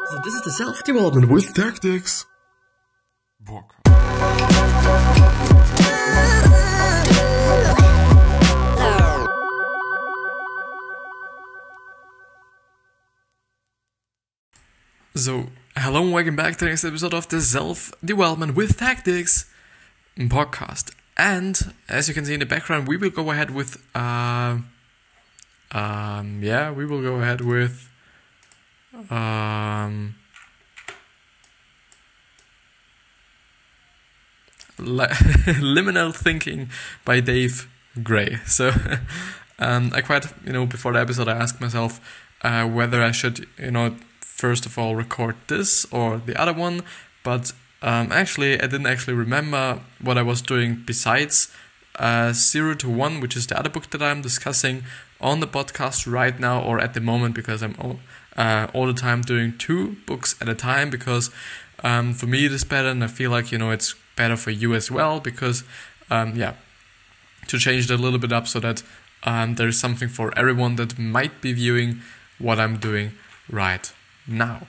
So this is the self-development with tactics book. So, hello and welcome back to the next episode of the Self-Development with Tactics podcast. And as you can see in the background, we will go ahead with Liminal Thinking by Dave Gray. So I quite, before the episode I asked myself whether I should, first of all record this or the other one, but actually I didn't actually remember what I was doing besides 0 to 1, which is the other book that I'm discussing on the podcast right now or at the moment, because I'm all the time doing 2 books at a time, because for me it is better, and I feel like it's better for you as well, because to change it a little bit up so that there is something for everyone that might be viewing what I'm doing right now.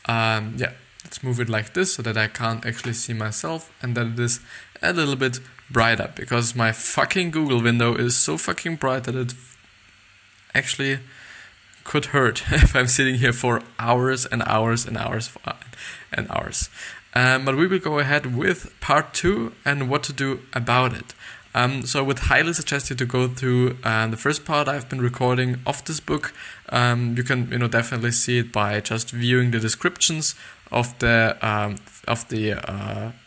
Let's move it like this so that I can't actually see myself and that it is a little bit brighter, because my fucking Google window is so fucking bright that it actually could hurt if I'm sitting here for hours and hours and hours and hours. But we will go ahead with part 2 and what to do about it. So I would highly suggest you to go through the first part I've been recording of this book. You can definitely see it by just viewing the descriptions of the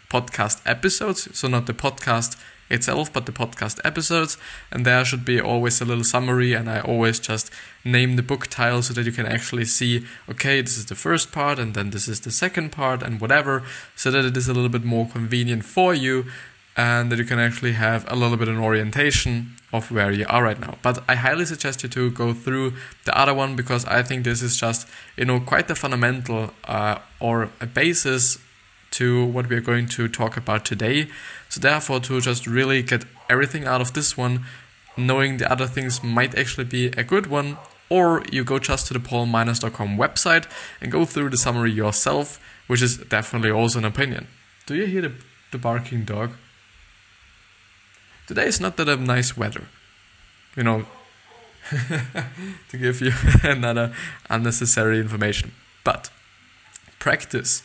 podcast episodes. So not the podcast itself, but the podcast episodes, and there should be always a little summary, and I always just name the book title so that you can actually see, okay, this is the first part and then this is the second part and whatever, so that it is a little bit more convenient for you and that you can actually have a little bit of an orientation of where you are right now. But I highly suggest you to go through the other one, because I think this is just quite the fundamental or a basis to what we're going to talk about today. So therefore, to just really get everything out of this one, knowing the other things might actually be a good one, or you go just to the paulminers.com website and go through the summary yourself, which is definitely also an opinion. Do you hear the barking dog? Today is not that a nice weather, to give you another unnecessary information. But practice.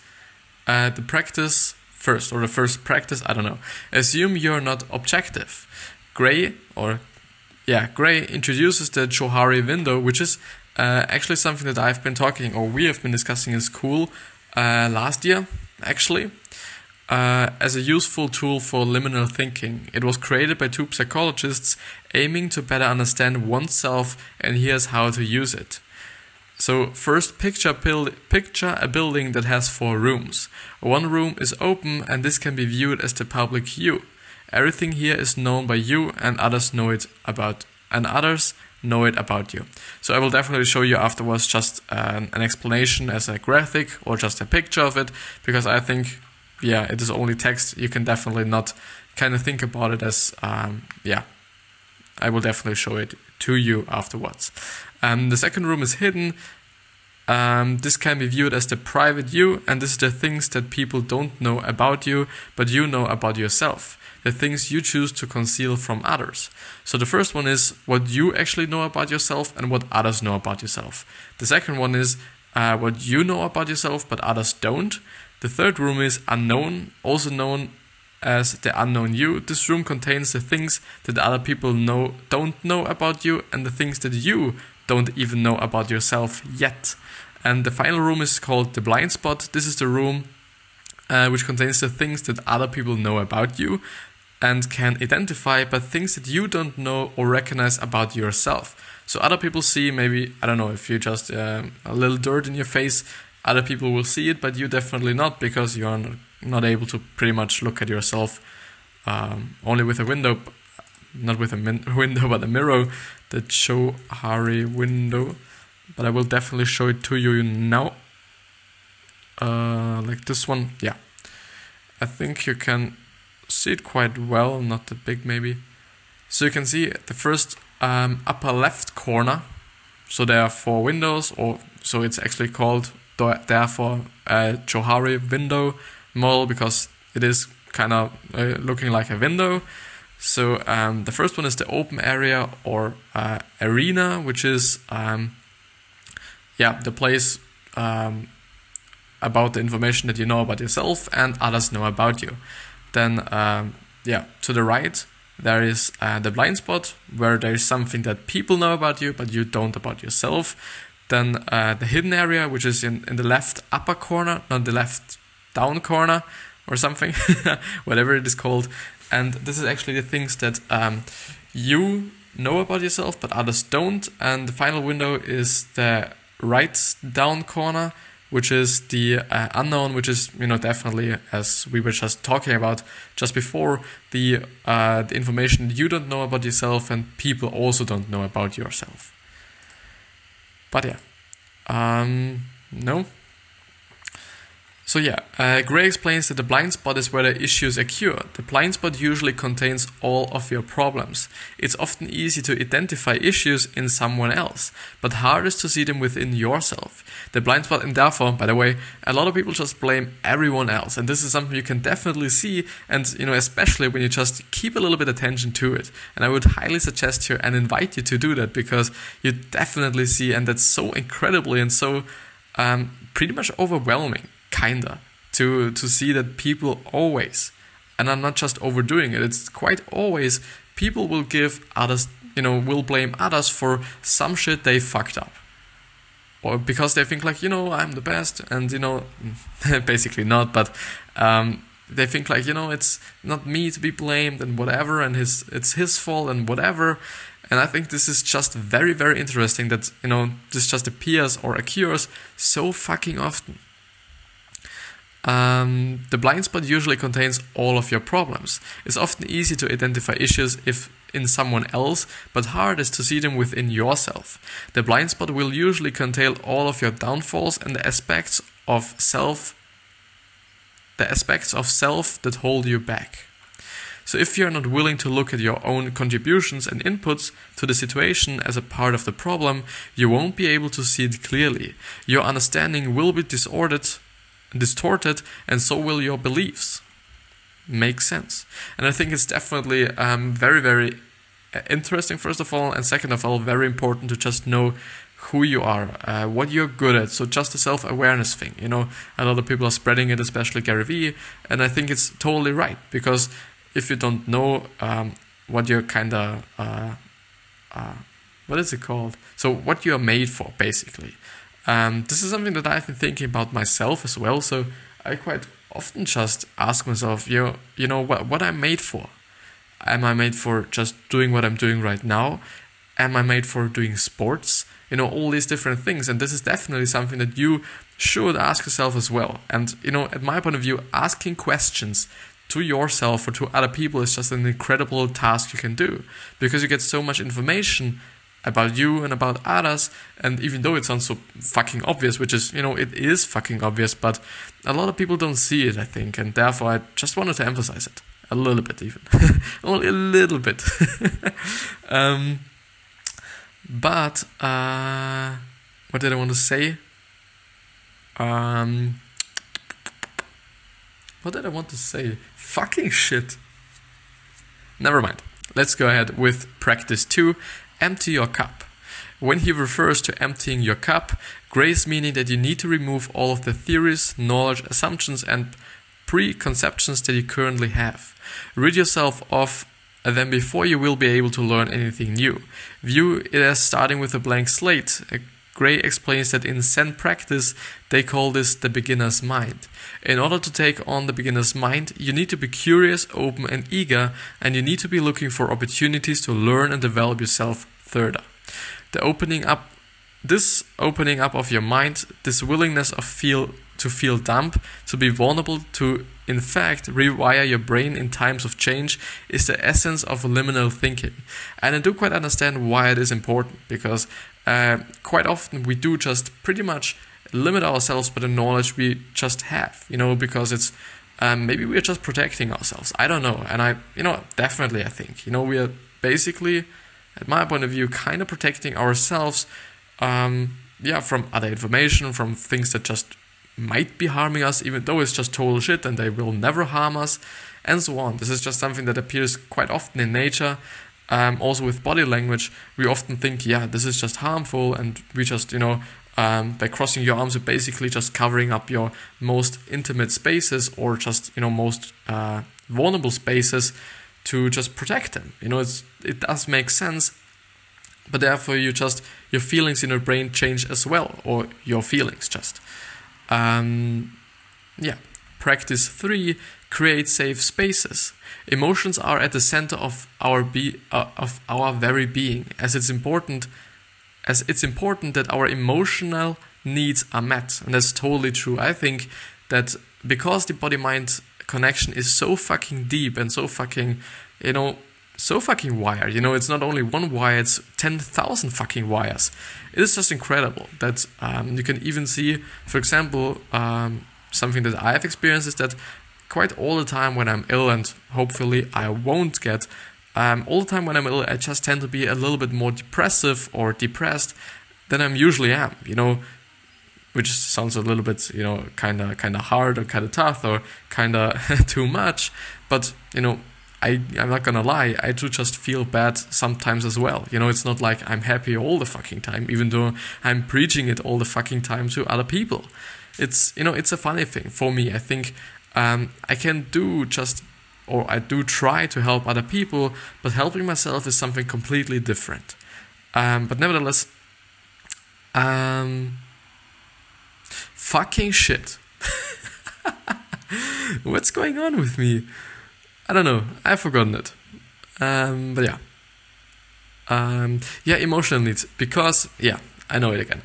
The practice first, or the first practice, I don't know. Assume you're not objective. Gray introduces the johari window, which is actually something that I've been we have been discussing in school last year, actually, as a useful tool for liminal thinking. It was created by 2 psychologists aiming to better understand oneself, and here's how to use it. So first, picture a building that has 4 rooms. One room is open, and this can be viewed as the public you. Everything here is known by you, and others know it about you. So I will definitely show you afterwards just an explanation as a graphic or just a picture of it, because I think, it is only text. You can definitely not kind of think about it as, I will definitely show it to you afterwards. The second room is hidden. This can be viewed as the private you, and this is the things that people don't know about you, but you know about yourself. The things you choose to conceal from others. So the first one is what you actually know about yourself and what others know about yourself. The second one is what you know about yourself, but others don't. The third room is unknown, also known as the unknown you. This room contains the things that other people don't know about you, and the things that you don't even know about yourself yet. And the final room is called the blind spot. This is the room which contains the things that other people know about you and can identify, but things that you don't know or recognize about yourself. So other people see, maybe, I don't know, if you just a little dirt in your face, other people will see it, but you definitely not, because you are not able to pretty much look at yourself only with a window, not with a window, but a mirror, the johari window. But I will definitely show it to you now, like this one. Yeah, I think you can see it quite well, not that big maybe. So you can see the first upper left corner. So there are 4 windows, or so it's actually called therefore a johari window model, because it is kind of looking like a window. So the first one is the open area or arena, which is the place about the information that you know about yourself and others know about you. Then to the right there is the blind spot, where there is something that people know about you but you don't about yourself. Then the hidden area, which is in the left upper corner, not the left down corner or something, whatever it is called. And this is actually the things that you know about yourself but others don't. And the final window is the right down corner, which is the unknown, which is, definitely, as we were just talking about just before, the information you don't know about yourself and people also don't know about yourself. But no. So Gray explains that the blind spot is where the issues occur. The blind spot usually contains all of your problems. It's often easy to identify issues in someone else, but hardest to see them within yourself. The blind spot, and therefore, by the way, a lot of people just blame everyone else, and this is something you can definitely see, and especially when you just keep a little bit attention to it. And I would highly suggest you and invite you to do that, because you definitely see, and that's so incredibly and so pretty much overwhelming, kinda, to see that people always, and I'm not just overdoing it, it's quite always, people will give others, will blame others for some shit they fucked up. Or because they think like, I'm the best, and basically not, but they think like, it's not me to be blamed and whatever, and it's his fault and whatever. And I think this is just very, very interesting that, this just appears or occurs so fucking often. The blind spot usually contains all of your problems. It's often easy to identify issues if in someone else, but hardest to see them within yourself. The blind spot will usually contain all of your downfalls and the aspects of self that hold you back. So if you're not willing to look at your own contributions and inputs to the situation as a part of the problem, you won't be able to see it clearly. Your understanding will be distorted, and so will your beliefs. Makes sense. And I think it's definitely very, very interesting, first of all, and second of all, very important to just know who you are, what you're good at. So just a self-awareness thing. A lot of people are spreading it, especially Gary Vee, and I think it's totally right, because if you don't know what you're kind of, what is it called? So what you're made for, basically. This is something that I've been thinking about myself as well, so I quite often just ask myself, what I'm made for. Am I made for just doing what I'm doing right now? Am I made for doing sports? All these different things, and this is definitely something that you should ask yourself as well. And, at my point of view, asking questions to yourself or to other people is just an incredible task you can do, because you get so much information about you and about others, and even though it sounds so fucking obvious, which is, it is fucking obvious, but a lot of people don't see it, I think, and therefore I just wanted to emphasize it a little bit, even only a little bit. But what did I want to say? What did I want to say? Fucking shit. Never mind. Let's go ahead with practice 2. Empty your cup. When he refers to emptying your cup, Gray is meaning that you need to remove all of the theories, knowledge, assumptions, and preconceptions that you currently have. Rid yourself of them before you will be able to learn anything new. View it as starting with a blank slate. Gray explains that in Zen practice, they call this the beginner's mind. In order to take on the beginner's mind, you need to be curious, open, and eager, and you need to be looking for opportunities to learn and develop yourself further. This opening up of your mind, this willingness to feel dumb, to be vulnerable, to in fact rewire your brain in times of change, is the essence of liminal thinking. And I do quite understand why it is important, because quite often we do just pretty much limit ourselves by the knowledge we just have, because it's maybe we're just protecting ourselves. I don't know. And definitely I think, we are basically, at my point of view, kind of protecting ourselves from other information, from things that just might be harming us, even though it's just total shit and they will never harm us, and so on. This is just something that appears quite often in nature. Also with body language, we often think, this is just harmful, and we just, by crossing your arms, you're basically just covering up your most intimate spaces, or just, most vulnerable spaces, to just protect them. It does make sense, but therefore your feelings in your brain change as well, or your feelings just. Practice 3, create safe spaces. Emotions are at the center of our very being, as it's important that our emotional needs are met, and that's totally true. I think that because the body-mind connection is so fucking deep and so fucking wired. It's not only one wire, it's 10,000 fucking wires. It is just incredible that you can even see, for example, something that I have experienced is that quite all the time when I'm ill, and hopefully I won't get, all the time when I'm ill, I just tend to be a little bit more depressive or depressed than I usually am, which sounds a little bit, kind of hard or kind of tough or kind of too much. But, I'm not gonna lie, I do just feel bad sometimes as well. It's not like I'm happy all the fucking time, even though I'm preaching it all the fucking time to other people. It's, it's a funny thing for me. I think I can do I do try to help other people, but helping myself is something completely different. But nevertheless, fucking shit. What's going on with me? I don't know. I've forgotten it. But yeah. Emotional needs. Because, I know it again.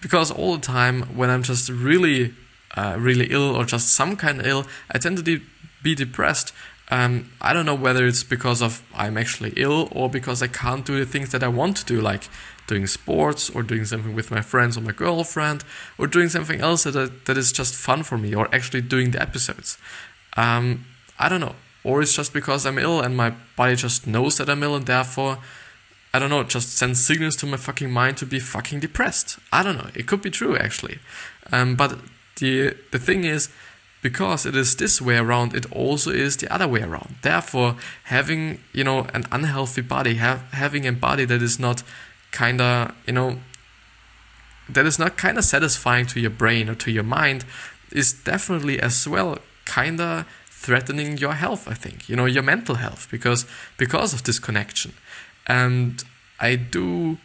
Because all the time when I'm just really ill, or just some kind of ill, I tend to be depressed. I don't know whether it's because of I'm actually ill, or because I can't do the things that I want to do, like doing sports, or doing something with my friends or my girlfriend, or doing something else that is just fun for me, or actually doing the episodes. I don't know. Or it's just because I'm ill and my body just knows that I'm ill, and therefore, I don't know, just sends signals to my fucking mind to be fucking depressed. I don't know. It could be true, actually. But the thing is, because it is this way around, it also is the other way around. Therefore, having, an unhealthy body, having a body that is not kind of, that is not kind of satisfying to your brain or to your mind, is definitely as well kind of threatening your health, I think, your mental health, because of this connection. And I do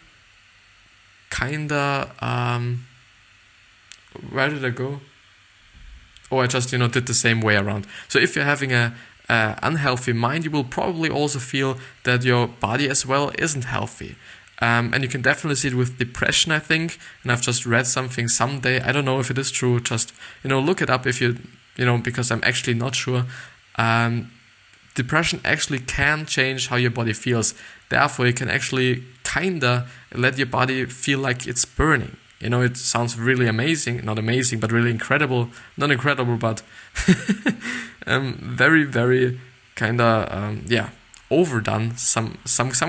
kind of, where did I go? Oh, I just, did the same way around. So if you're having a unhealthy mind, you will probably also feel that your body as well isn't healthy. And you can definitely see it with depression, I think. And I've just read something someday. I don't know if it is true. Just, look it up if you, because I'm actually not sure. Depression actually can change how your body feels. Therefore, you can actually kind of let your body feel like it's burning. It sounds really amazing. Not amazing, but really incredible. Not incredible, but very, very kind of, overdone. Some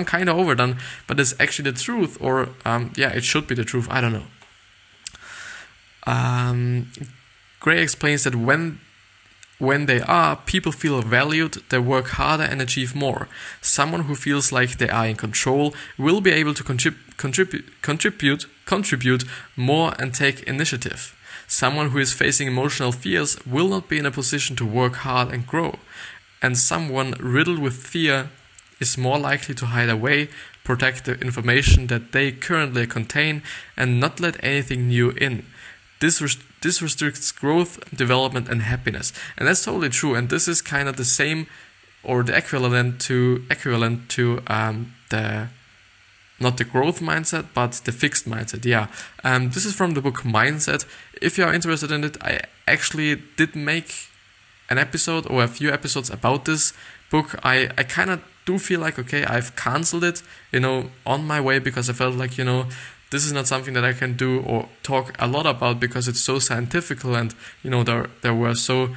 kind of overdone. But it's actually the truth. Or, it should be the truth. I don't know. Gray explains that when people feel valued, they work harder and achieve more. Someone who feels like they are in control will be able to contribute more and take initiative. Someone who is facing emotional fears will not be in a position to work hard and grow. And someone riddled with fear is more likely to hide away, protect the information that they currently contain, and not let anything new in. This restricts growth, development, and happiness. And that's totally true. And this is kind of the same, or the equivalent to the, not the growth mindset, but the fixed mindset. This is from the book Mindset. If you are interested in it, I actually did make an episode or a few episodes about this book. I kind of do feel like, okay, I've cancelled it, on my way, because I felt like, this is not something that I can do or talk a lot about, because it's so scientific, and there were so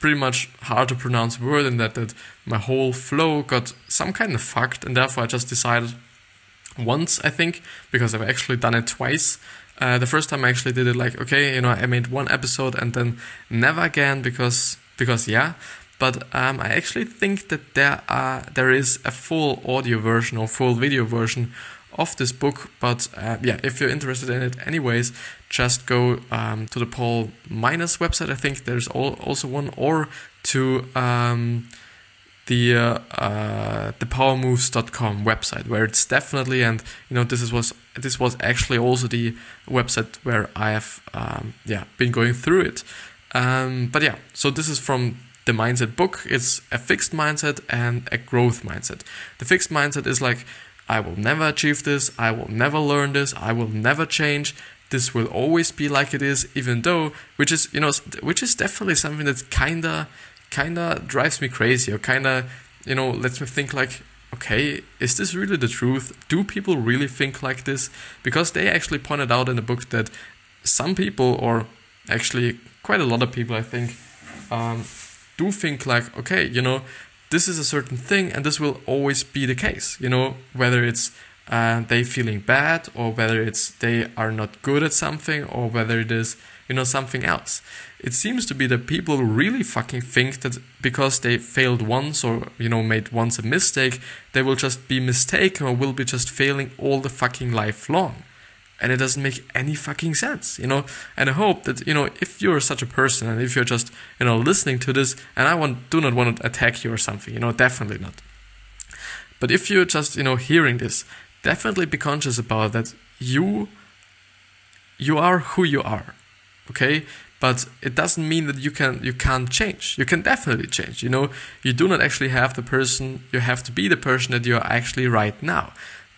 pretty much hard to pronounce word in that my whole flow got some kind of fucked, and therefore I just decided, once, I think, because I've actually done it twice. The first time I actually did it like, okay, I made one episode and then never again because yeah. But I actually think that there is a full audio version or full video version of this book. But yeah, if you're interested in it anyways, just go to the Paul Minus website. I think there's also one, or to the powermoves.com website, where it's definitely, and this was actually also the website where I have been going through it. But yeah, so this is from the mindset book. It's a fixed mindset and a growth mindset. The fixed mindset is like, I will never achieve this, I will never learn this, I will never change, this will always be like it is, even though, which is definitely something that kinda drives me crazy, or kinda lets me think like, okay, is this really the truth? Do people really think like this? Because they actually pointed out in the book that some people, or actually quite a lot of people, I think, do think like, okay, this is a certain thing and this will always be the case, whether it's they feeling bad, or whether it's they are not good at something, or whether it is something else. It seems to be that people really fucking think that because they failed once, or made once a mistake, they will just be mistaken, or will be just failing all the fucking life long. And it doesn't make any fucking sense, And I hope that, if you're such a person, and if you're just, listening to this, and do not want to attack you or something, definitely not. But if you're just, hearing this, definitely be conscious about that you are who you are, okay? But it doesn't mean that you can't change. You can definitely change, You do not actually have you have to be the person that you are actually right now.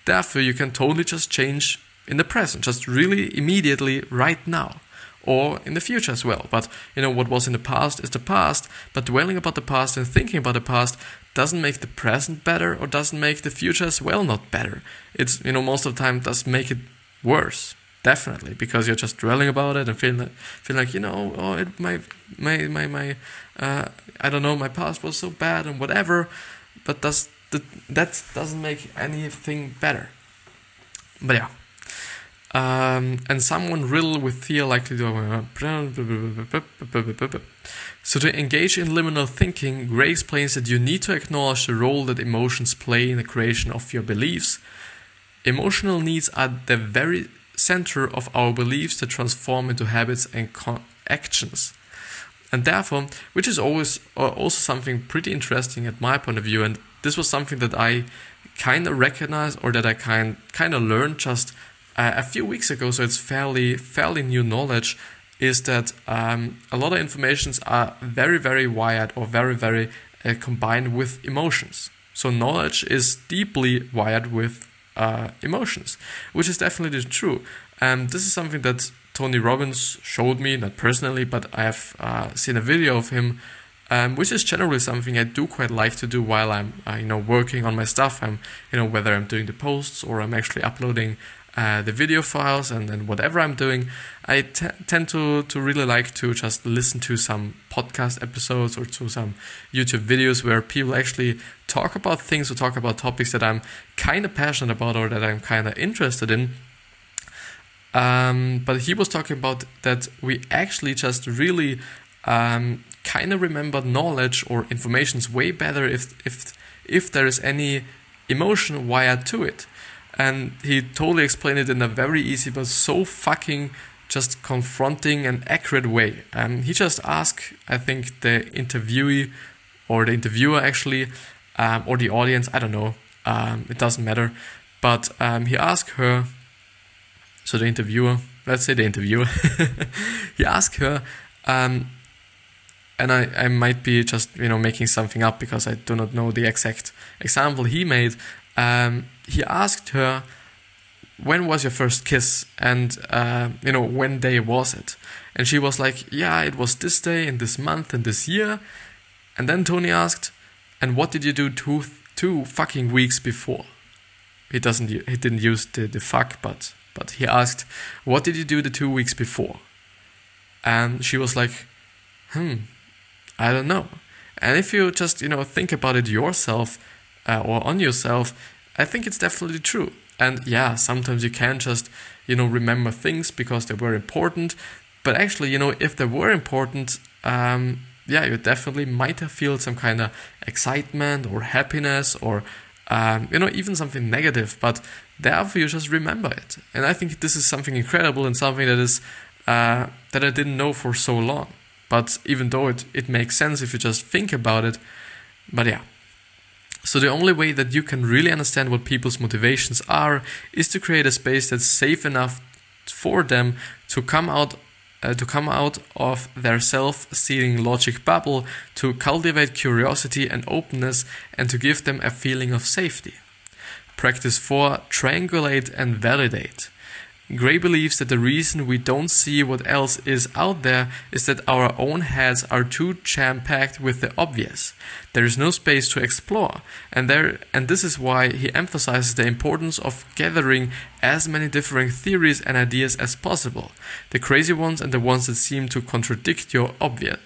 Therefore, you can totally just change in the present, just really immediately right now, or in the future as well. But what was in the past is the past, but dwelling about the past and thinking about the past doesn't make the present better, or doesn't make the future as well not better. It's most of the time does make it worse, definitely, because you're just dwelling about it and feeling like I don't know, my past was so bad and whatever, but that doesn't make anything better. But yeah. And someone riddled with fear likely to... So to engage in liminal thinking, Gray explains that you need to acknowledge the role that emotions play in the creation of your beliefs. Emotional needs are the very center of our beliefs that transform into habits and actions. And therefore, which is always also something pretty interesting at my point of view, and this was something that I kind of recognized, or that I kind of learned just a few weeks ago, so it's fairly new knowledge, is that a lot of informations are very, very wired, or very, very combined with emotions. So knowledge is deeply wired with emotions, which is definitely true. This is something that Tony Robbins showed me, not personally, but I have seen a video of him, which is generally something I do quite like to do while I'm working on my stuff. Whether I'm doing the posts or I'm actually uploading the video files, and whatever I'm doing, I tend to really like to just listen to some podcast episodes, or to some YouTube videos where people actually talk about things, or talk about topics that I'm kind of passionate about, or that I'm kind of interested in. But he was talking about that we actually just really kind of remember knowledge or informations way better if there is any emotion wired to it. And he totally explained it in a very easy but so fucking just confronting and accurate way. He just asked, I think, the interviewee, or the interviewer actually, or the audience, I don't know, it doesn't matter. But he asked her, so the interviewer, let's say the interviewer, he asked her, and I might be just making something up because I do not know the exact example he made. He asked her, when was your first kiss, and when day was it? And she was like, yeah, it was this day and this month and this year. And then Tony asked, and what did you do two fucking weeks before? He didn't use the fuck, but he asked, what did you do the 2 weeks before? And she was like, I don't know. And if you just think about it yourself, or on yourself, I think it's definitely true. And yeah, sometimes you can just, remember things because they were important. But actually, if they were important, you definitely might have felt some kind of excitement or happiness or, even something negative. But therefore, you just remember it. And I think this is something incredible and something that is that I didn't know for so long. But even though it makes sense if you just think about it. But yeah. So the only way that you can really understand what people's motivations are is to create a space that's safe enough for them to come out of their self-sealing logic bubble, to cultivate curiosity and openness, and to give them a feeling of safety. Practice 4, triangulate and validate. Gray believes that the reason we don't see what else is out there is that our own heads are too jam-packed with the obvious. There is no space to explore, and this is why he emphasizes the importance of gathering as many differing theories and ideas as possible, the crazy ones and the ones that seem to contradict your obvious.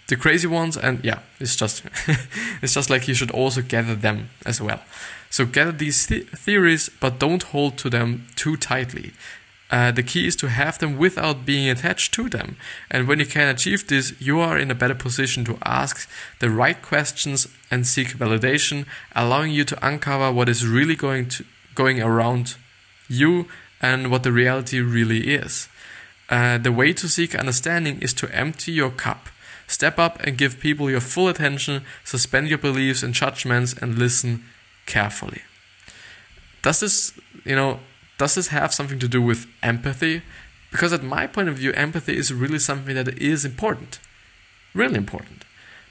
The crazy ones, and yeah, it's just it's just like you should also gather them as well. So gather these theories, but don't hold to them too tightly. The key is to have them without being attached to them. And when you can achieve this, you are in a better position to ask the right questions and seek validation, allowing you to uncover what is really going around you and what the reality really is. The way to seek understanding is to empty your cup. Step up and give people your full attention, suspend your beliefs and judgments, and listen carefully. Does this have something to do with empathy? Because at my point of view, empathy is really something that is important. Really important.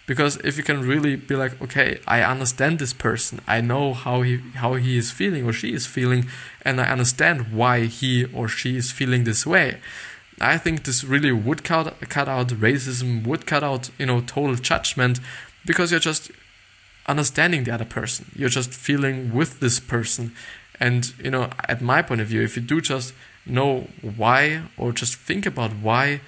Because if you can really be like, okay, I understand this person, I know how he is feeling or she is feeling, and I understand why he or she is feeling this way. I think this really would cut out racism, would cut out, total judgment, because you're just understanding the other person. You're just feeling with this person. And, at my point of view, if you do just know why, or just think about why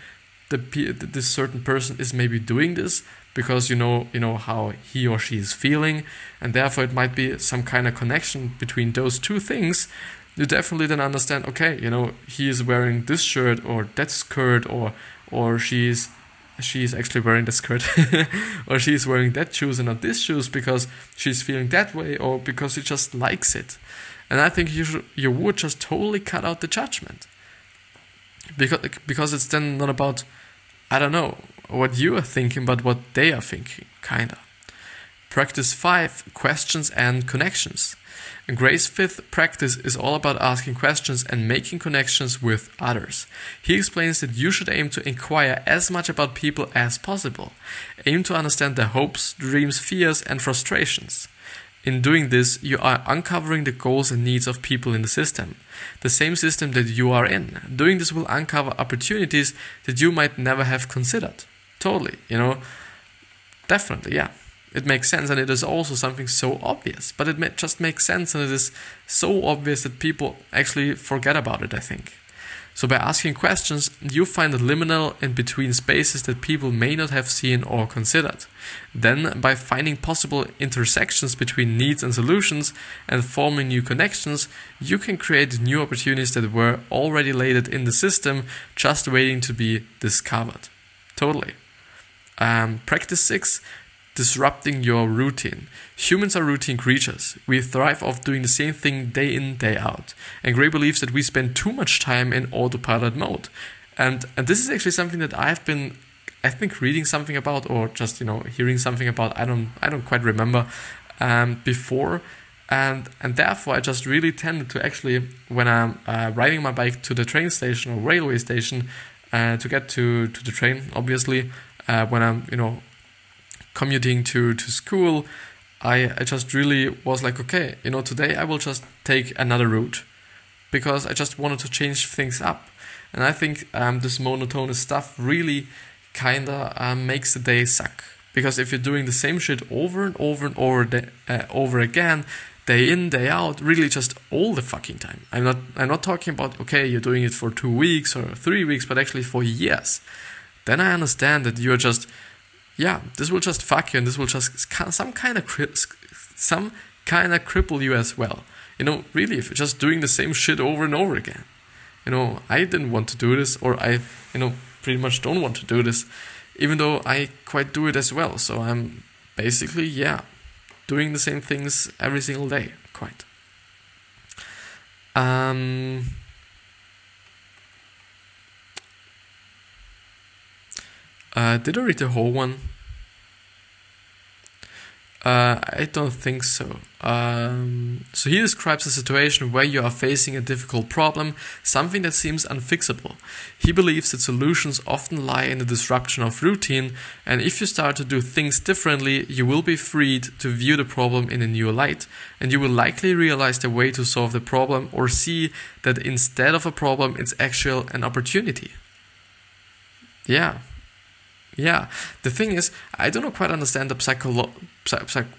this certain person is maybe doing this, because you know how he or she is feeling, and therefore it might be some kind of connection between those two things, you definitely then understand, okay, he is wearing this shirt or that skirt, or she's actually wearing the skirt, or she's wearing that shoes and not this shoes because she's feeling that way, or because she just likes it. And I think you would just totally cut out the judgment, because it's then not about, I don't know, what you are thinking, but what they are thinking, kinda. Practice 5, questions and connections. And Gray's 5th practice is all about asking questions and making connections with others. He explains that you should aim to inquire as much about people as possible. Aim to understand their hopes, dreams, fears, and frustrations. In doing this, you are uncovering the goals and needs of people in the system, the same system that you are in. Doing this will uncover opportunities that you might never have considered. Totally, definitely, yeah. It makes sense, and it is also something so obvious, but it just makes sense, and it is so obvious that people actually forget about it, I think. So by asking questions, you find a liminal in between spaces that people may not have seen or considered. Then, by finding possible intersections between needs and solutions and forming new connections, you can create new opportunities that were already laid in the system, just waiting to be discovered. Totally. Practice 6. Disrupting your routine. Humans are routine creatures. We thrive off doing the same thing day in, day out. And Gray believes that we spend too much time in autopilot mode. And this is actually something that I've been, I think, reading something about, or just hearing something about. I don't quite remember before. And therefore I just really tended to actually, when I'm riding my bike to the train station or railway station to get to the train, obviously, when I'm commuting to school, I just really was like, okay, today I will just take another route, because I just wanted to change things up. And I think this monotonous stuff really kinda makes the day suck, because if you're doing the same shit over and over and over again, day in, day out, really just all the fucking time. I'm not talking about, okay, you're doing it for 2 weeks or 3 weeks, but actually for years. Then I understand that you're just, this will just fuck you, and this will just some kind of cripple you as well. You know, really, if you're just doing the same shit over and over again. You know, I didn't want to do this, or I, you know, pretty much don't want to do this, even though I quite do it as well. So I'm basically, yeah, doing the same things every single day, quite. Did I read the whole one? I don't think so. So he describes a situation where you are facing a difficult problem, something that seems unfixable. He believes that solutions often lie in the disruption of routine, and if you start to do things differently, you will be freed to view the problem in a new light, and you will likely realize the way to solve the problem, or see that instead of a problem, it's actually an opportunity. Yeah, the thing is, I don't quite understand the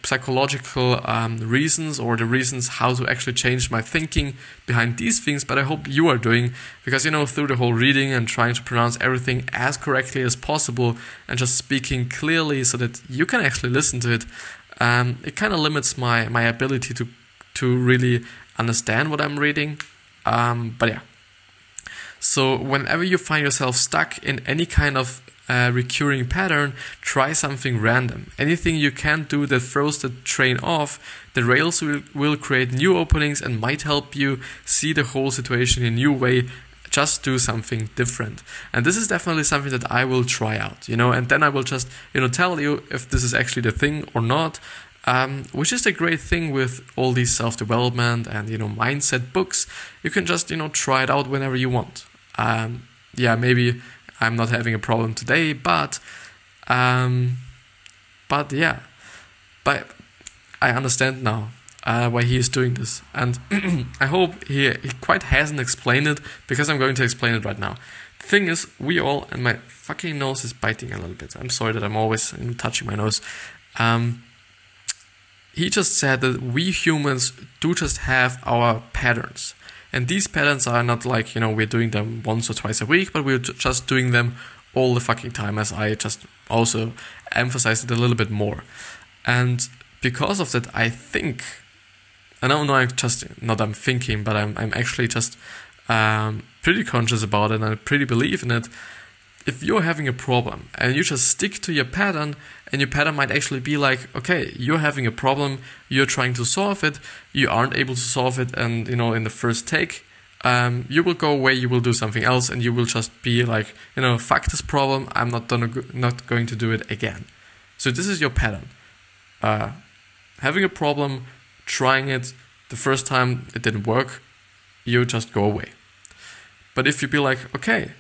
psychological reasons, or the reasons how to actually change my thinking behind these things, but I hope you are doing, because, you know, through the whole reading and trying to pronounce everything as correctly as possible and just speaking clearly so that you can actually listen to it, it kind of limits my ability to really understand what I'm reading, but yeah. So whenever you find yourself stuck in any kind of recurring pattern, try something random. Anything you can do that throws the train off. The rails will create new openings and might help you see the whole situation in a new way. Just do something different. And this is definitely something that I will try out, you know, and then I will just, you know, tell you if this is actually the thing or not. Which is the great thing with all these self-development and, you know, mindset books. You can just, you know, try it out whenever you want. Yeah, maybe I'm not having a problem today, but yeah, but I understand now why he is doing this, and I hope he quite hasn't explained it, because I'm going to explain it right now. The thing is, we all, and my fucking nose is biting a little bit. I'm sorry that I'm always touching my nose. He just said that we humans do just have our patterns. And these patterns are not like, you know, we're doing them once or twice a week, but we're just doing them all the fucking time, as I just also emphasized it a little bit more. And because of that, I think, and I don't know, I'm thinking, but I'm actually just pretty conscious about it, and I pretty believe in it. If you're having a problem and you just stick to your pattern, and your pattern might actually be like, okay, you're having a problem, you're trying to solve it, you aren't able to solve it, and, you know, in the first take, you will go away, you will do something else, and you will just be like, you know, fuck this problem, I'm not going to do it again. So this is your pattern. Having a problem, trying it, the first time it didn't work, you just go away. But if you be like, okay,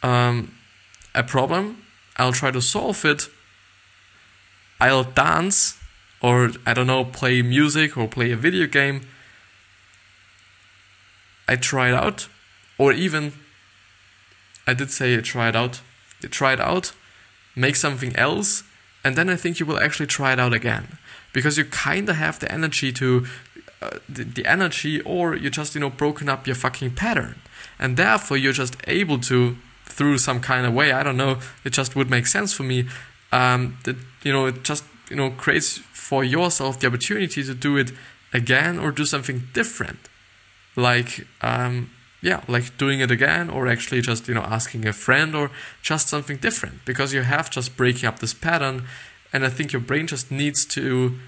a problem, I'll try to solve it, I'll dance, or I don't know, play music or play a video game, I try it out, or even, I did say try it out, make something else, and then I think you will actually try it out again, because you kind of have the energy to, the energy, or you just, you know, broken up your fucking pattern, and therefore you're just able to, through some kind of way, I don't know, it just would make sense for me, that, you know, it just, you know, creates for yourself the opportunity to do it again or do something different, like, like doing it again, or actually just, you know, asking a friend, or just something different, because you have just breaking up this pattern, and I think your brain just needs to,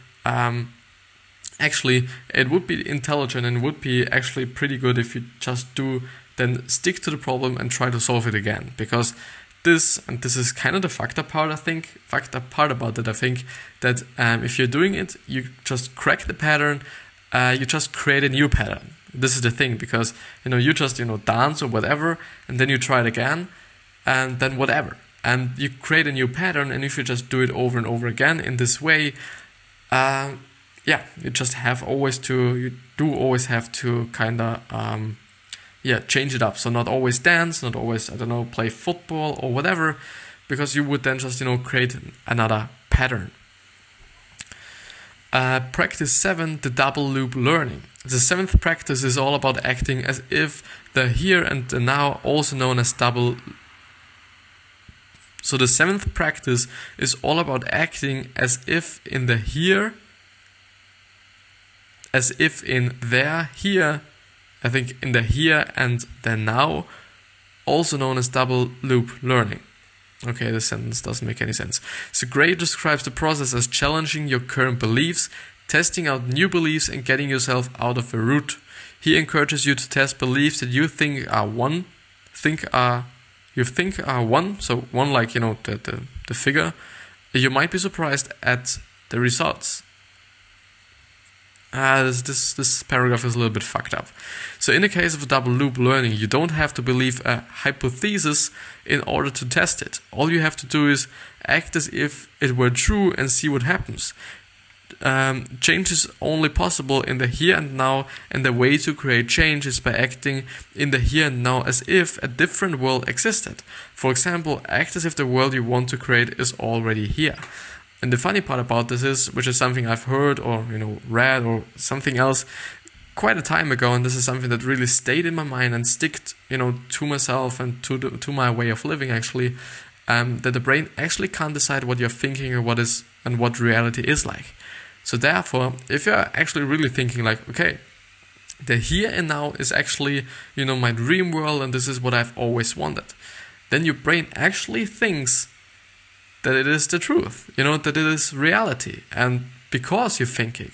actually, it would be intelligent and would be actually pretty good if you just do, then stick to the problem and try to solve it again, because this is kind of the fucked up part about it, I think, that if you're doing it, you just crack the pattern, you just create a new pattern. This is the thing, because, you know, you just, you know, dance or whatever, and then you try it again, and then whatever, and you create a new pattern, and if you just do it over and over again in this way, you just have always to, you do always have to kind of, change it up. So not always dance, not always, I don't know, play football or whatever, because you would then just, you know, create another pattern. Practice 7, the double loop learning. The 7th practice is all about acting as if the here and the now, also known as double. So the 7th practice is all about acting as if in the here as if in there, here, I think in the here and the now, also known as double loop learning. Okay, this sentence doesn't make any sense. So Gray describes the process as challenging your current beliefs, testing out new beliefs, and getting yourself out of a rut. He encourages you to test beliefs that you think are one, so one like, the figure. You might be surprised at the results. This paragraph is a little bit fucked up. So in the case of double loop learning, you don't have to believe a hypothesis in order to test it. All you have to do is act as if it were true and see what happens. Change is only possible in the here and now, and the way to create change is by acting in the here and now as if a different world existed. For example, act as if the world you want to create is already here. And the funny part about this is, which is something I've heard or read or something else quite a time ago, and this is something that really stayed in my mind and sticked to myself and to my way of living actually, that the brain actually can't decide what you're thinking or what reality is like. So therefore, if you're actually really thinking like, okay, the here and now is actually my dream world and this is what I've always wanted, then your brain actually thinks that it is the truth, that it is reality, and because you're thinking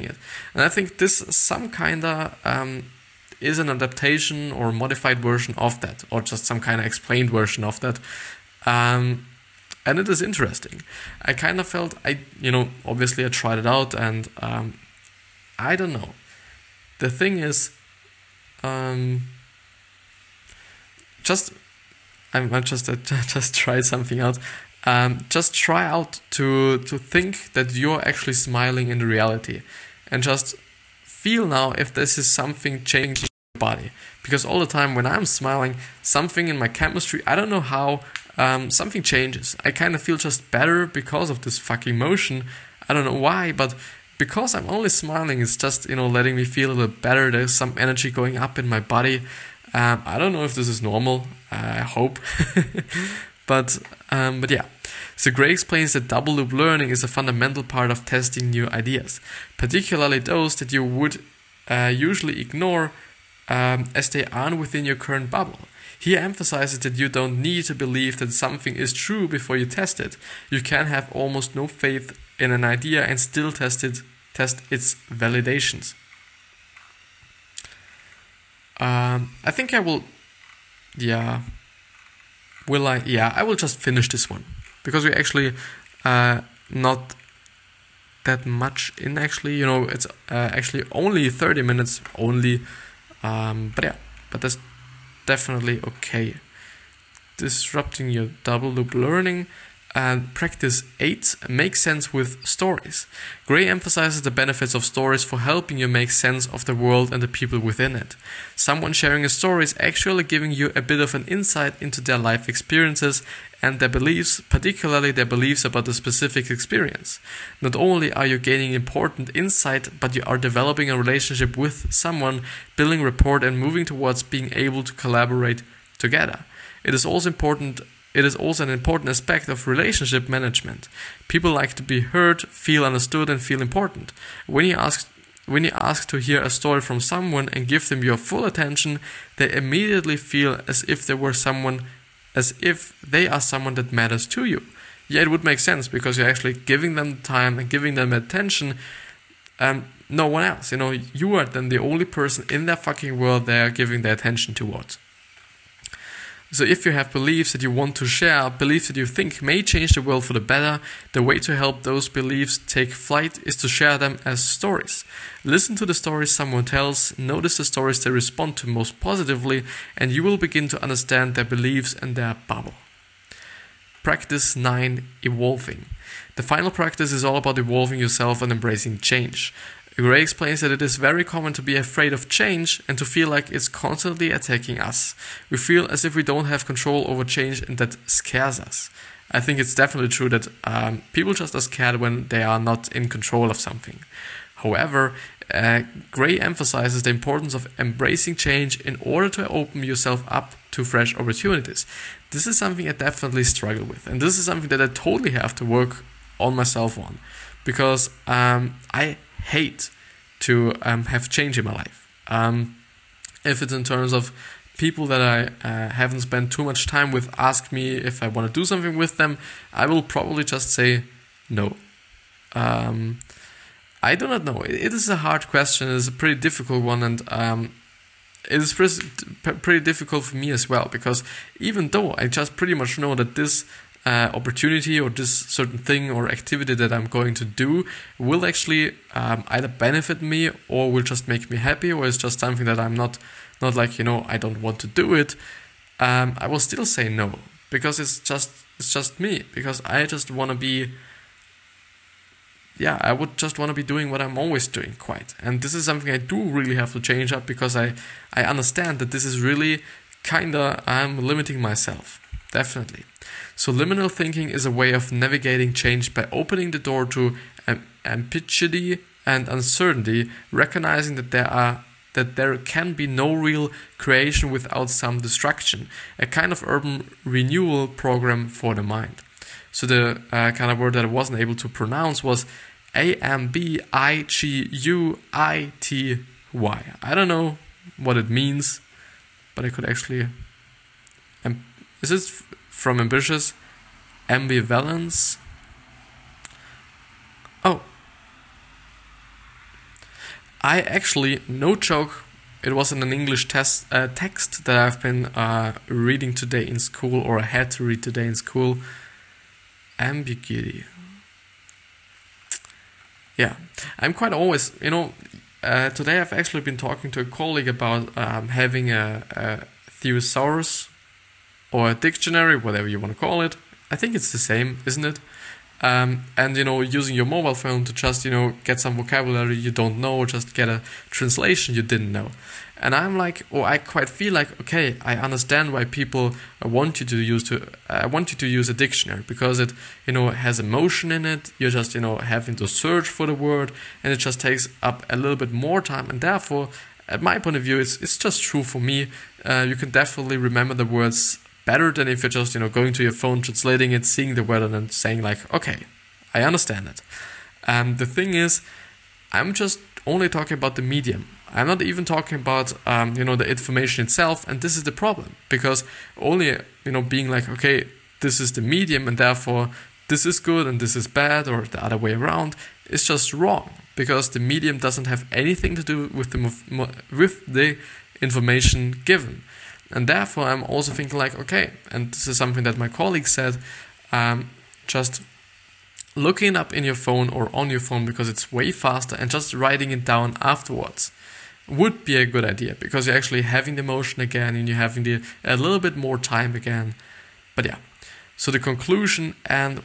it. And I think this some kind of is an adaptation or modified version of that, or just some kind of explained version of that. And it is interesting. I kind of felt, obviously I tried it out, and I don't know. The thing is, just try something out. Just try out to think that you're actually smiling in reality, and just feel now if this is something changing your body. Because all the time when I'm smiling, something in my chemistry, I don't know how, something changes. I kind of feel just better because of this fucking motion. I don't know why, but because I'm only smiling, it's just letting me feel a little better. There's some energy going up in my body. I don't know if this is normal. I hope. but yeah. So Gray explains that double loop learning is a fundamental part of testing new ideas, particularly those that you would usually ignore as they aren't within your current bubble. He emphasizes that you don't need to believe that something is true before you test it. You can have almost no faith in an idea and still test its validations. I think I will. Yeah. Will I? Yeah, I will just finish this one because we actually not that much in. Actually, it's actually only 30 minutes only. But yeah, but that's definitely okay. Disrupting your double loop learning. And practice 8, make sense with stories. Gray emphasizes the benefits of stories for helping you make sense of the world and the people within it. Someone sharing a story is actually giving you a bit of an insight into their life experiences and their beliefs, particularly their beliefs about the specific experience. Not only are you gaining important insight, but you are developing a relationship with someone, building rapport and moving towards being able to collaborate together. It is also an important aspect of relationship management. People like to be heard, feel understood, and feel important. When you ask to hear a story from someone and give them your full attention, they immediately feel as if they are someone that matters to you. Yeah, it would make sense because you're actually giving them time and giving them attention. No one else. You are then the only person in their fucking world they are giving their attention towards. So if you have beliefs that you want to share, beliefs that you think may change the world for the better, the way to help those beliefs take flight is to share them as stories. Listen to the stories someone tells, notice the stories they respond to most positively, and you will begin to understand their beliefs and their bubble. Practice 9, evolving. The final practice is all about evolving yourself and embracing change. Gray explains that it is very common to be afraid of change and to feel like it's constantly attacking us. We feel as if we don't have control over change and that scares us. I think it's definitely true that people just are scared when they are not in control of something. However, Gray emphasizes the importance of embracing change in order to open yourself up to fresh opportunities. This is something I definitely struggle with, and this is something that I totally have to work on myself on, because I hate to have change in my life. If it's in terms of people that I haven't spent too much time with ask me if I want to do something with them, I will probably just say no. I do not know. It is a hard question. It is a pretty difficult one, and it is pretty difficult for me as well, because even though I just pretty much know that this opportunity or this certain thing or activity that I'm going to do will actually either benefit me or will just make me happy, or it's just something that I'm not like, I don't want to do it, I will still say no, because it's just me, because I just want to be, I would just want to be doing what I'm always doing, quite. And this is something I do really have to change up, because I understand that this is really I'm limiting myself, definitely. So liminal thinking is a way of navigating change by opening the door to ambiguity and uncertainty, recognizing that there can be no real creation without some destruction, a kind of urban renewal program for the mind. So the kind of word that I wasn't able to pronounce was ambiguity. I don't know what it means, but I could actually... is this from ambitious? Ambivalence? Oh. I actually, no joke, it was in an English text that I've been reading today in school, or I had to read today in school. Ambiguity. Yeah, I'm quite always, today I've actually been talking to a colleague about having a thesaurus or a dictionary, whatever you want to call it. I think it's the same, isn't it? And using your mobile phone to just get some vocabulary you don't know, just get a translation you didn't know. And I'm like, I quite feel like, okay, I understand why people want you to use a dictionary, because it has emotion in it. You're just having to search for the word, and it just takes up a little bit more time. And therefore, at my point of view, it's just true for me. You can definitely remember the words better than if you're just going to your phone, translating it, seeing the word, and then saying like, okay, I understand it. The thing is, I'm just only talking about the medium. I'm not even talking about the information itself, and this is the problem, because only being like, okay, this is the medium and therefore this is good and this is bad, or the other way around, is just wrong, because the medium doesn't have anything to do with the information given. And therefore I'm also thinking like, okay, and this is something that my colleague said, just looking up in your phone or on your phone, because it's way faster, and just writing it down afterwards would be a good idea, because you're actually having the emotion again, and you're having a little bit more time again. But yeah, so the conclusion and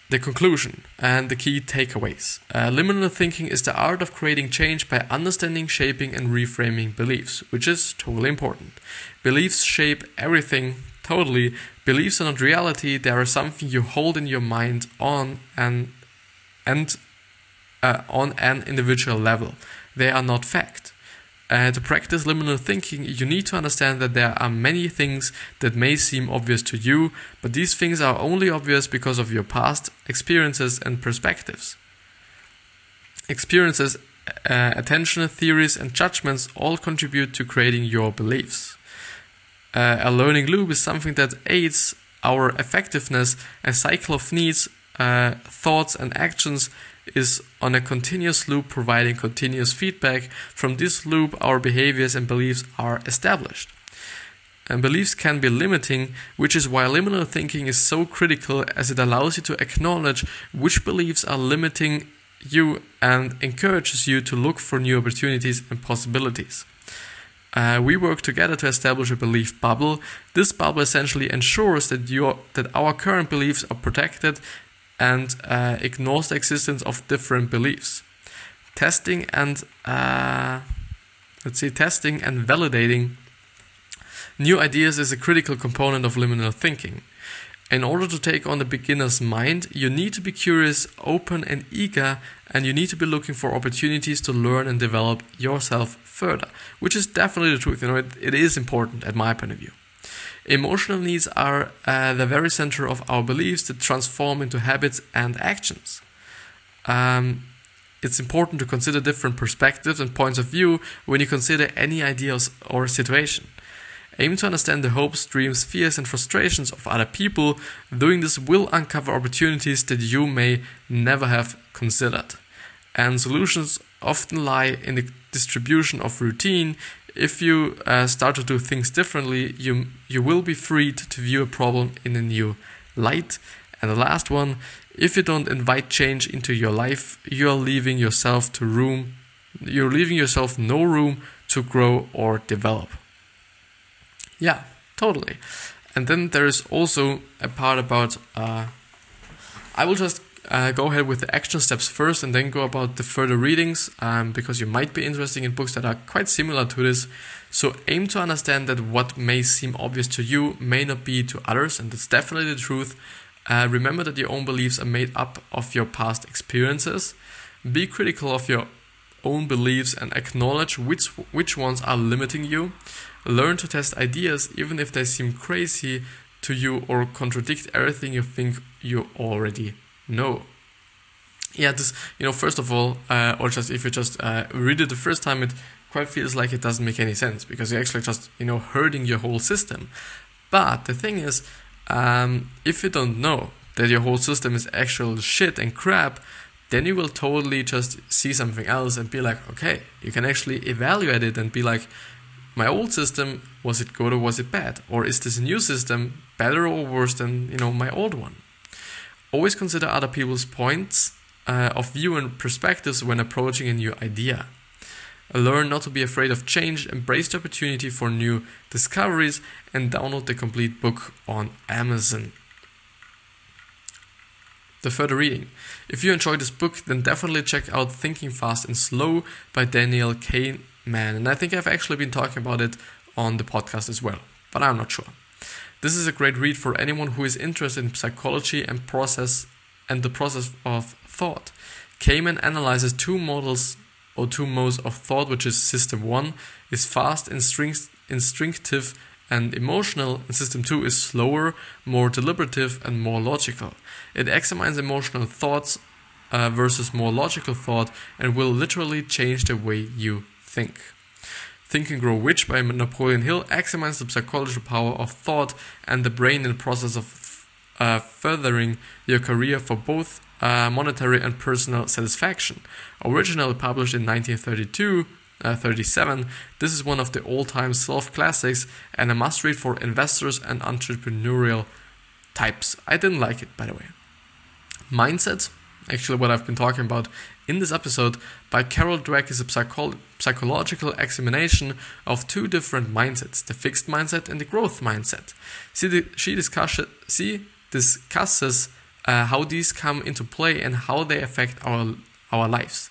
the conclusion and the key takeaways. Liminal thinking is the art of creating change by understanding, shaping, and reframing beliefs, which is totally important. Beliefs shape everything, totally. Beliefs are not reality. They are something you hold in your mind on an individual level. They are not fact. To practice liminal thinking, you need to understand that there are many things that may seem obvious to you, but these things are only obvious because of your past experiences and perspectives. Experiences, attention, theories, and judgments all contribute to creating your beliefs. A learning loop is something that aids our effectiveness. A cycle of needs, thoughts, and actions is on a continuous loop, providing continuous feedback. From this loop, our behaviors and beliefs are established. And beliefs can be limiting, which is why liminal thinking is so critical, as it allows you to acknowledge which beliefs are limiting you and encourages you to look for new opportunities and possibilities. We work together to establish a belief bubble. This bubble essentially ensures that our current beliefs are protected and ignores the existence of different beliefs. Testing and validating new ideas is a critical component of liminal thinking. In order to take on the beginner's mind, you need to be curious, open, and eager, and you need to be looking for opportunities to learn and develop yourself further, which is definitely the truth. It is important at my point of view. Emotional needs are the very center of our beliefs that transform into habits and actions. it's important to consider different perspectives and points of view when you consider any ideas or situation. Aim to understand the hopes, dreams, fears, and frustrations of other people. Doing this will uncover opportunities that you may never have considered. And solutions often lie in the distribution of routine. If you start to do things differently, you will be freed to view a problem in a new light. And the last one, if you don't invite change into your life, you're leaving yourself no room to grow or develop. Yeah, totally. And then there is also a part about, I will just go ahead with the action steps first and then go about the further readings, because you might be interested in books that are quite similar to this. So aim to understand that what may seem obvious to you may not be to others, and that's definitely the truth. Remember that your own beliefs are made up of your past experiences. Be critical of your own beliefs and acknowledge which ones are limiting you. Learn to test ideas even if they seem crazy to you or contradict everything you think you already know. Yeah, this, first of all, or just if you just read it the first time, it quite feels like it doesn't make any sense because you're actually just, hurting your whole system. But the thing is, if you don't know that your whole system is actual shit and crap, then you will totally just see something else and be like, okay, you can actually evaluate it and be like, my old system, was it good or was it bad? Or is this new system better or worse than, my old one? Always consider other people's points of view and perspectives when approaching a new idea. Learn not to be afraid of change, embrace the opportunity for new discoveries, and download the complete book on Amazon. The further reading. If you enjoyed this book, then definitely check out Thinking Fast and Slow by Daniel Kahneman. And I think I've actually been talking about it on the podcast as well, but I'm not sure. This is a great read for anyone who is interested in psychology and the process of thought. Kahneman analyzes two modes of thought, which is System 1 is fast, instinctive, and emotional, and System 2 is slower, more deliberative, and more logical. It examines emotional thoughts versus more logical thought and will literally change the way you think. Think and Grow Rich by Napoleon Hill examines the psychological power of thought and the brain in the process of furthering your career for both monetary and personal satisfaction. Originally published in 1937, this is one of the all-time self-classics and a must-read for investors and entrepreneurial types. I didn't like it, by the way. Mindset, actually what I've been talking about in this episode, by Carol Dweck, is a psychological examination of two different mindsets, the fixed mindset and the growth mindset. She discusses how these come into play and how they affect our lives.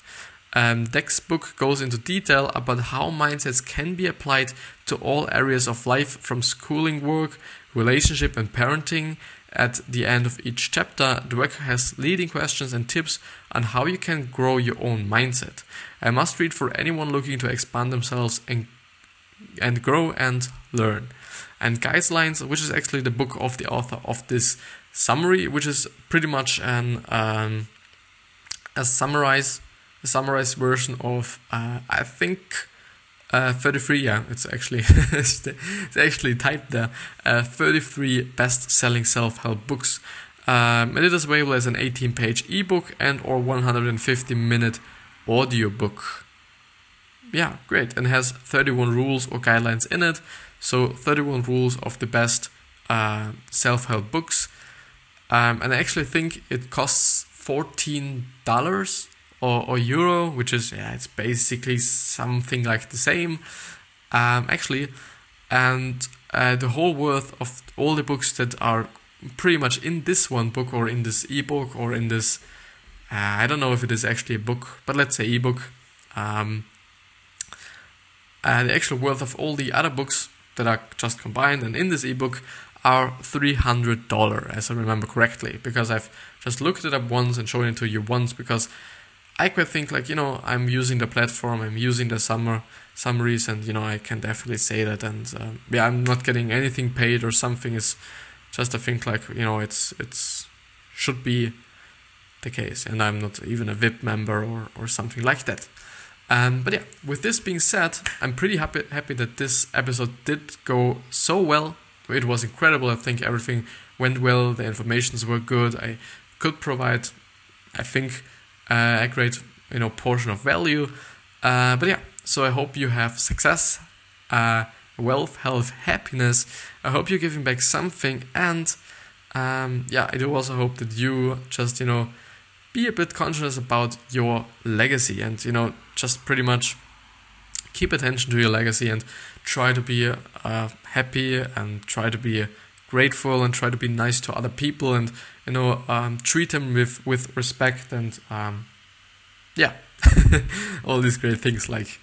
Dweck's book goes into detail about how mindsets can be applied to all areas of life, from schooling, work, relationship, and parenting. At the end of each chapter, Dweck has leading questions and tips on how you can grow your own mindset. I must read for anyone looking to expand themselves and grow and learn. And Guidelines, which is actually the book of the author of this summary, which is pretty much a summarized version of I think 33. Yeah, it's actually it's actually typed there. 33 best-selling self-help books. And it is available as an 18-page ebook and or 150-minute audiobook. Yeah, great. And has 31 rules or guidelines in it. So 31 rules of the best self-help books. And I actually think it costs $14 or euro, which is, it's basically something like the same, actually. And the whole worth of all the books that are pretty much in this one book or in this ebook or in this, I don't know if it is actually a book, but let's say ebook. The actual worth of all the other books that are just combined and in this ebook are $300, as I remember correctly, because I've just looked it up once and shown it to you once, because I quite think I'm using the platform, I'm using the summaries, and I can definitely say that, and I'm not getting anything paid or something. It's just I think it's should be the case, and I'm not even a VIP member or something like that. But yeah, with this being said, I'm pretty happy that this episode did go so well. It was incredible. I think everything went well. The informations were good. I could provide, I think, a great portion of value. But yeah, so I hope you have success, wealth, health, happiness. I hope you're giving back something, and I do also hope that you just be a bit conscious about your legacy, and just pretty much keep attention to your legacy and try to be happy and try to be grateful and try to be nice to other people and treat them with respect and all these great things like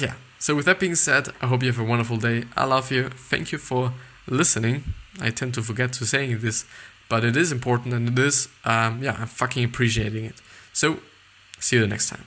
yeah. So with that being said, I hope you have a wonderful day. I love you. Thank you for listening. I tend to forget to saying this, but it is important, and it is I'm fucking appreciating it. So see you the next time.